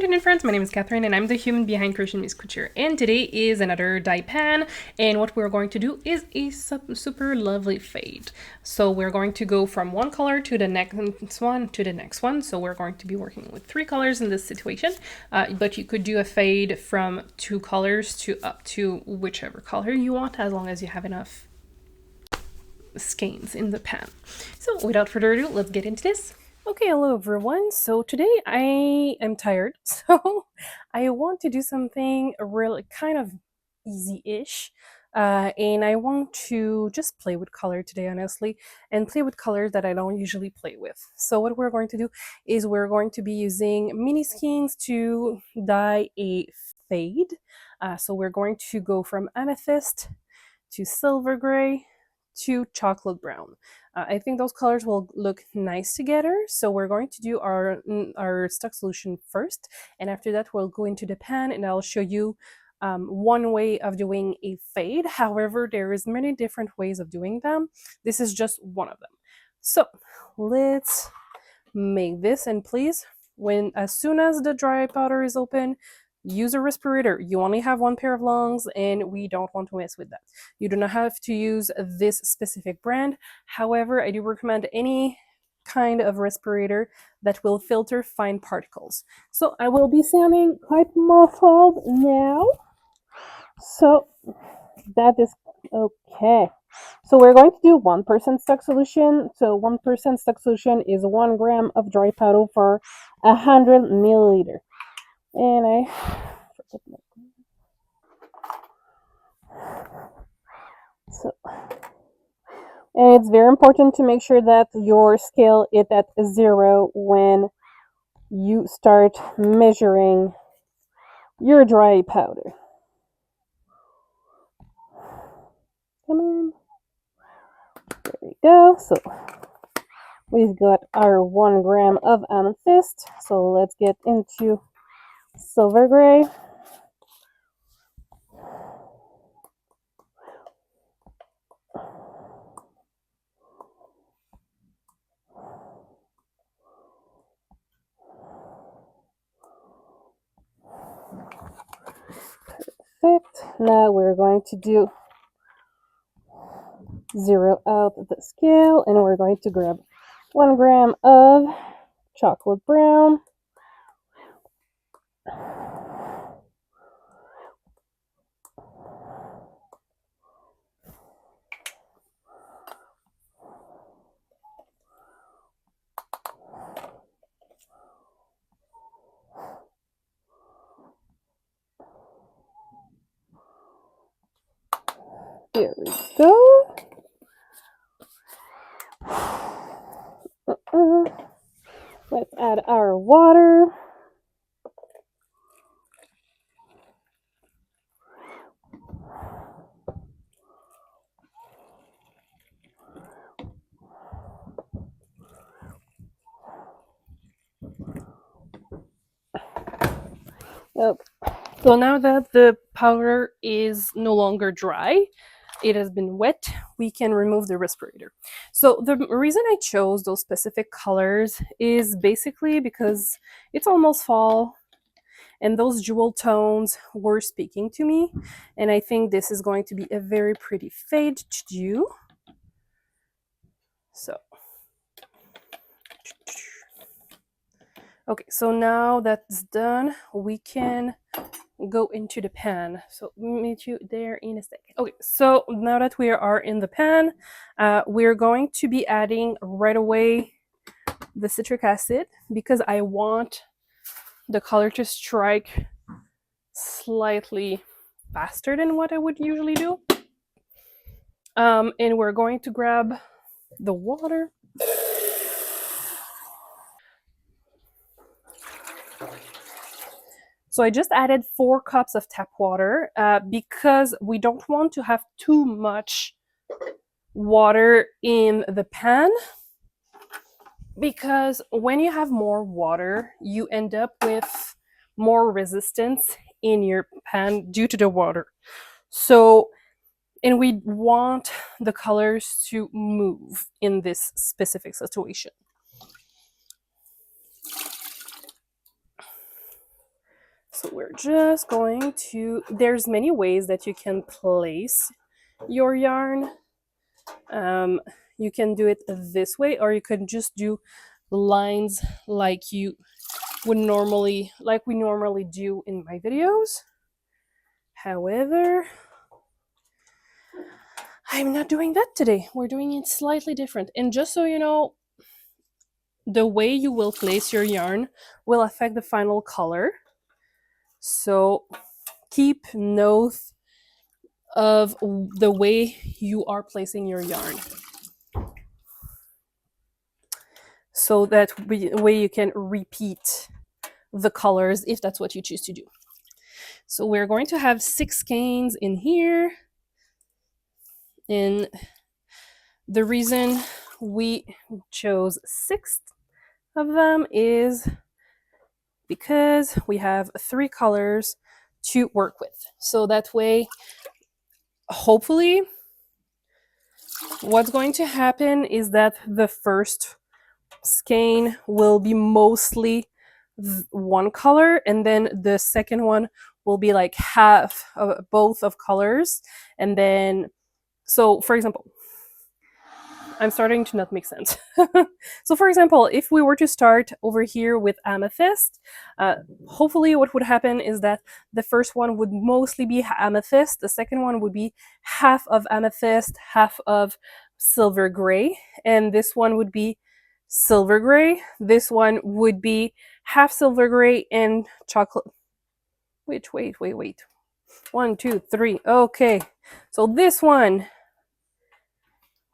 afternoon, friends. My name is Catherine and I'm the human behind Christian Miss Couture. And today is another dye pan, and what we're going to do is a super lovely fade. So we're going to go from one color to the next one. So we're going to be working with 3 colors in this situation, but you could do a fade from 2 colors to up to whichever color you want, as long as you have enough skeins in the pan. So without further ado, let's get into this. Okay, hello everyone. So today I am tired, so I want to do something really kind of easy-ish. And I want to just play with color today, honestly, and play with colors that I don't usually play with. So what we're going to do is we're going to be using mini skeins to dye a fade. So we're going to go from amethyst to silver gray to chocolate brown. I think those colors will look nice together. So we're going to do our stock solution first, and after that we'll go into the pan and I'll show you one way of doing a fade. However, there is many different ways of doing them. This is just one of them. So let's make this, and please, as soon as the dry powder is open, use a respirator. You only have 1 pair of lungs and we don't want to mess with that. You do not have to use this specific brand. However, I do recommend any kind of respirator that will filter fine particles. So I will be sounding quite muffled now. So that is okay. So we're going to do 1% stock solution. So 1% stock solution is 1 gram of dry powder for 100 milliliter. And and it's very important to make sure that your scale is at 0 when you start measuring your dry powder. Come on. There we go. So we've got our 1 gram of amethyst. So let's get into silver gray. Perfect. Now we're going to do 0 out the scale, and we're going to grab 1 gram of chocolate brown. There we go. Let's add our water. Okay. So now that the powder is no longer dry, it has been wet, we can remove the respirator. So the reason I chose those specific colors is basically because it's almost fall and those jewel tones were speaking to me, and I think this is going to be a very pretty fade to do. So okay, so now that's done, we can go into the pan. So meet you there in a second. Okay, so now that we are in the pan, we're going to be adding right away the citric acid, because I want the color to strike slightly faster than what I would usually do. And we're going to grab the water. So I just added 4 cups of tap water because we don't want to have too much water in the pan, because when you have more water, you end up with more resistance in your pan due to the water. So, and we want the colors to move in this specific situation. So we're just going to, there's many ways that you can place your yarn. You can do it this way, or you can just do lines like you would normally, like we normally do in my videos. However, I'm not doing that today. We're doing it slightly different. And just so you know, the way you will place your yarn will affect the final color. So keep note of the way you are placing your yarn, so that way you can repeat the colors if that's what you choose to do. So we're going to have 6 skeins in here, and the reason we chose 6 of them is because we have 3 colors to work with. So that way, hopefully, what's going to happen is that the first skein will be mostly one color, and then the second one will be like half of both of colors. And then, so for example, I'm starting to not make sense. So for example, if we were to start over here with amethyst, hopefully what would happen is that the first one would mostly be amethyst, the second one would be half of amethyst, half of silver gray, and this one would be silver gray. This one would be half silver gray and chocolate. Wait. 1, 2, 3. Okay. So this one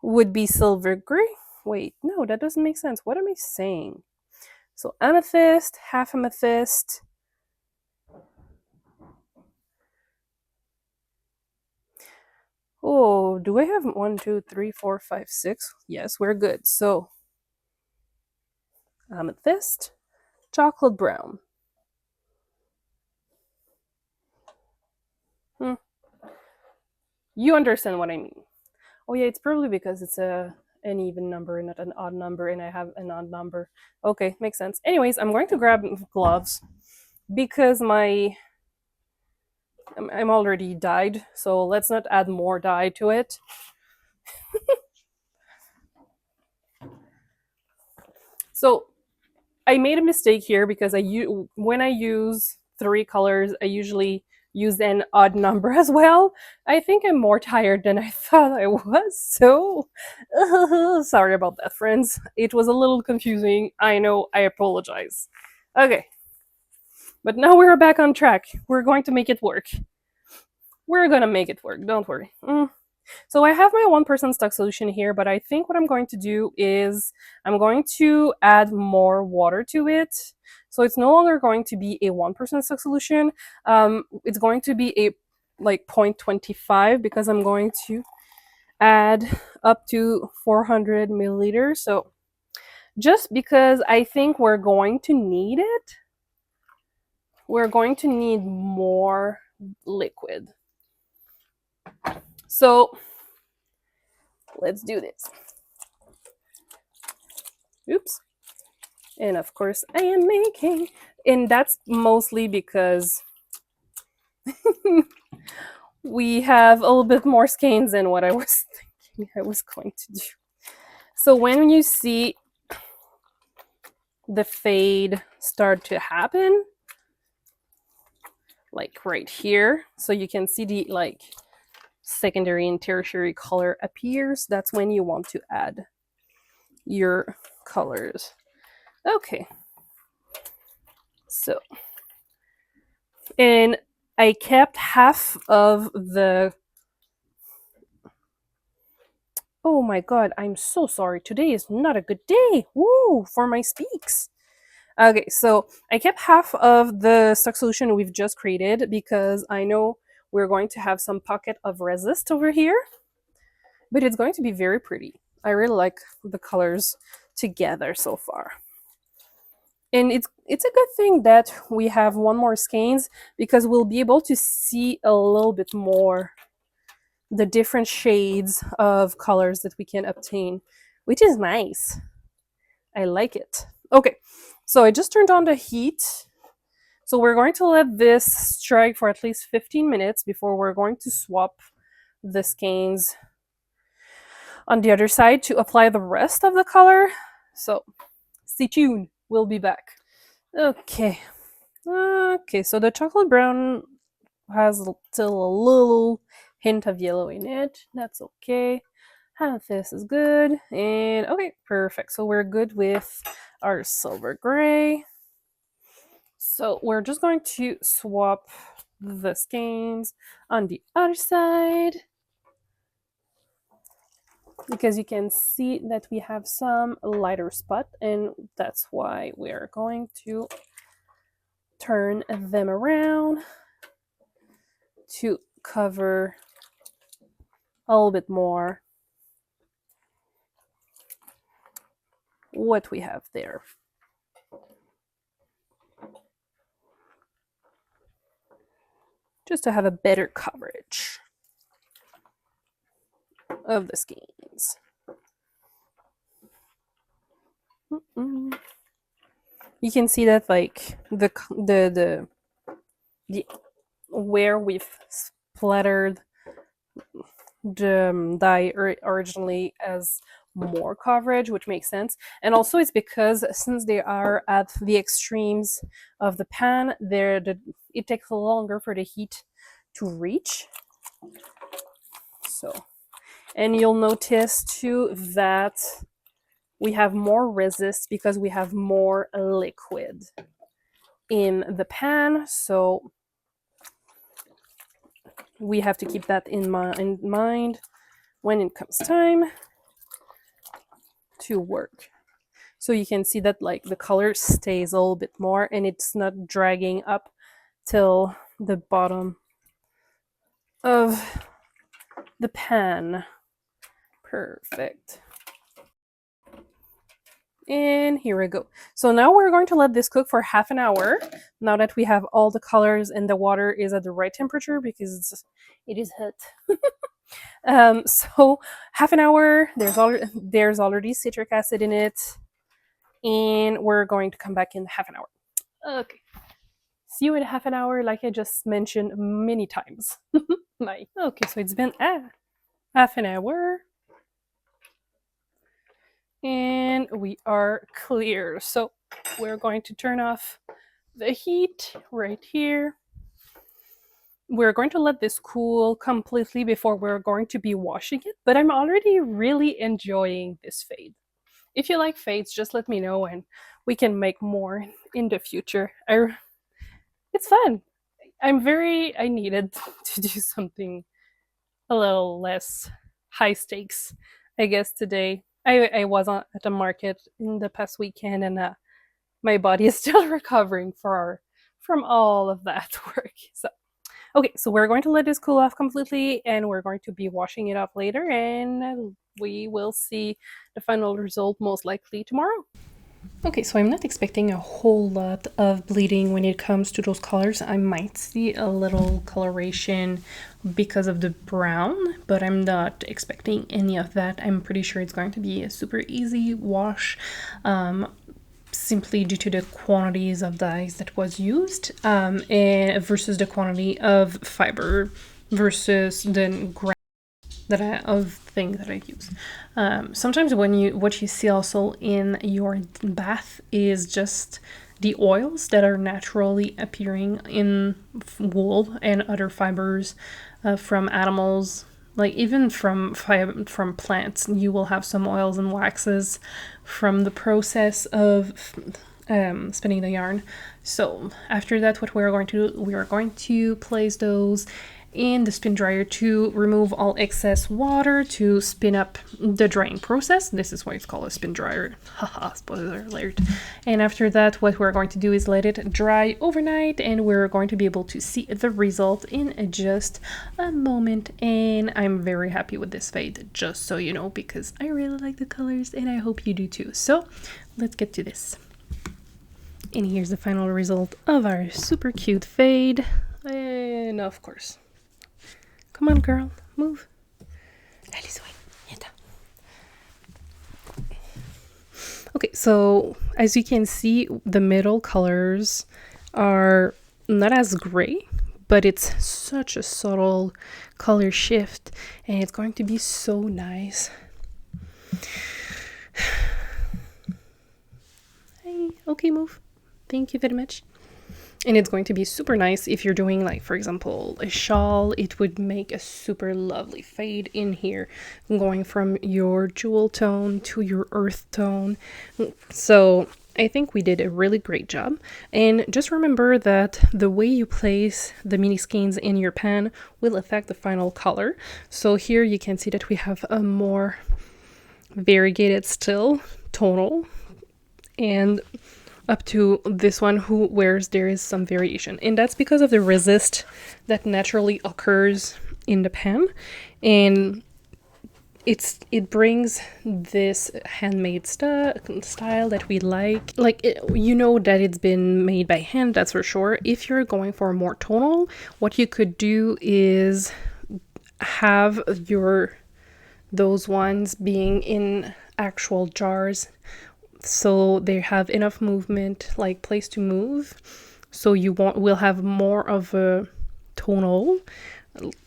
would be silver gray. Wait, no, that doesn't make sense. What am I saying? So amethyst, half amethyst. Oh, do I have 1, 2, 3, 4, 5, 6? Yes, we're good. So amethyst, chocolate brown. You understand what I mean. Oh yeah, it's probably because it's an even number and not an odd number, and I have an odd number. Okay, makes sense. Anyways, I'm going to grab gloves because I'm already dyed, so let's not add more dye to it. So I made a mistake here because when I use 3 colors, I usually use an odd number as well. I think I'm more tired than I thought I was, so sorry about that, friends. It was a little confusing. I know, I apologize. Okay, but now we're back on track. We're going to make it work. We're gonna make it work, don't worry. So I have my 1% stock solution here, but I think what I'm going to do is I'm going to add more water to it. So it's no longer going to be a 1% stock solution. It's going to be a like 0.25 because I'm going to add up to 400 milliliters. So just because I think we're going to need it, we're going to need more liquid. So let's do this. Oops. And of course I am making, and that's mostly because we have a little bit more skeins than what I was thinking I was going to do. So when you see the fade start to happen, like right here, so you can see the like secondary and tertiary color appears, that's when you want to add your colors. Okay, so, and I kept half of the, oh my god, I'm so sorry, today is not a good day, woo, for my speaks. Okay, so I kept half of the stock solution we've just created because I know we're going to have some pocket of resist over here, but it's going to be very pretty. I really like the colors together so far. And it's a good thing that we have one more skeins because we'll be able to see a little bit more the different shades of colors that we can obtain, which is nice. I like it. Okay, so I just turned on the heat So we're going to let this strike for at least 15 minutes before we're going to swap the skeins on the other side to apply the rest of the color. So stay tuned. We'll be back. Okay. Okay, so the chocolate brown has still a little hint of yellow in it. That's okay. Half this is good. And okay, perfect. So we're good with our silver gray. So we're just going to swap the skeins on the other side, because you can see that we have some lighter spot, and that's why we're going to turn them around to cover a little bit more what we have there. Just to have a better coverage of the skeins. You can see that like the where we've splattered the dye originally as more coverage, which makes sense. And also it's because since they are at the extremes of the pan, it takes longer for the heat to reach. So, and you'll notice too that we have more resist because we have more liquid in the pan. So we have to keep that in mind when it comes time to work. So you can see that like the color stays a little bit more and it's not dragging up till the bottom of the pan. Perfect. And here we go. So now we're going to let this cook for half an hour. Now that we have all the colors and the water is at the right temperature, because it is hot. So half an hour, there's already citric acid in it, and we're going to come back in half an hour. Okay. See you in half an hour, like I just mentioned many times. Bye. Okay, so it's been half an hour. And we are clear. So we're going to turn off the heat right here. We're going to let this cool completely before we're going to be washing it, but I'm already really enjoying this fade. If you like fades, just let me know and we can make more in the future. It's fun. I needed to do something a little less high stakes, I guess, today. I was at the market in the past weekend, and my body is still recovering from all of that work. So, okay, so we're going to let this cool off completely, and we're going to be washing it off later, and we will see the final result most likely tomorrow. Okay, so I'm not expecting a whole lot of bleeding when it comes to those colors. I might see a little coloration because of the brown, but I'm not expecting any of that. I'm pretty sure it's going to be a super easy wash, simply due to the quantities of dyes that was used, and versus the quantity of fiber versus the thing that I use. Sometimes what you see also in your bath is just the oils that are naturally appearing in wool and other fibers from animals, like even from plants. You will have some oils and waxes from the process of spinning the yarn. So after that, what we're going to do, we are going to place those in the spin dryer to remove all excess water to spin up the drying process. This is why it's called a spin dryer. Haha, spoiler alert. And after that, what we're going to do is let it dry overnight, and we're going to be able to see the result in just a moment. And I'm very happy with this fade, just so you know, because I really like the colors and I hope you do too. So let's get to this. And here's the final result of our super cute fade. And of course, come on, girl, move. Allez, okay, so as you can see, the middle colors are not as gray, but it's such a subtle color shift, and it's going to be so nice. Hey, okay, move. Thank you very much. And it's going to be super nice if you're doing, like, for example, a shawl. It would make a super lovely fade in here, going from your jewel tone to your earth tone. So I think we did a really great job. And just remember that the way you place the mini skeins in your pan will affect the final color. So here you can see that we have a more variegated still tonal, and up to this one where there is some variation, and that's because of the resist that naturally occurs in the pan, and it brings this handmade style that we like you know that it's been made by hand, that's for sure. If you're going for a more tonal, what you could do is have those ones being in actual jars, so they have enough movement, like place to move, so will have more of a tonal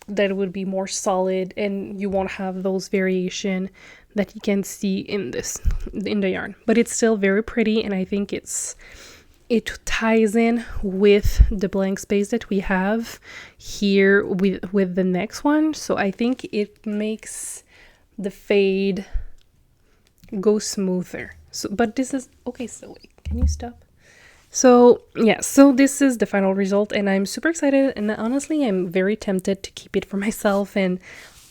that would be more solid, and you won't have those variation that you can see in the yarn. But it's still very pretty, and I think it ties in with the blank space that we have here with the next one. So I think it makes the fade go smoother. So, but this is okay. So wait, can you stop? So yeah, so this is the final result, and I'm super excited, and honestly I'm very tempted to keep it for myself and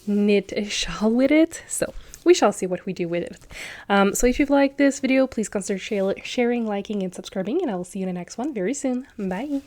knit a shawl with it. So we shall see what we do with it. So if you've liked this video, please consider sharing, liking, and subscribing, and I will see you in the next one very soon. Bye.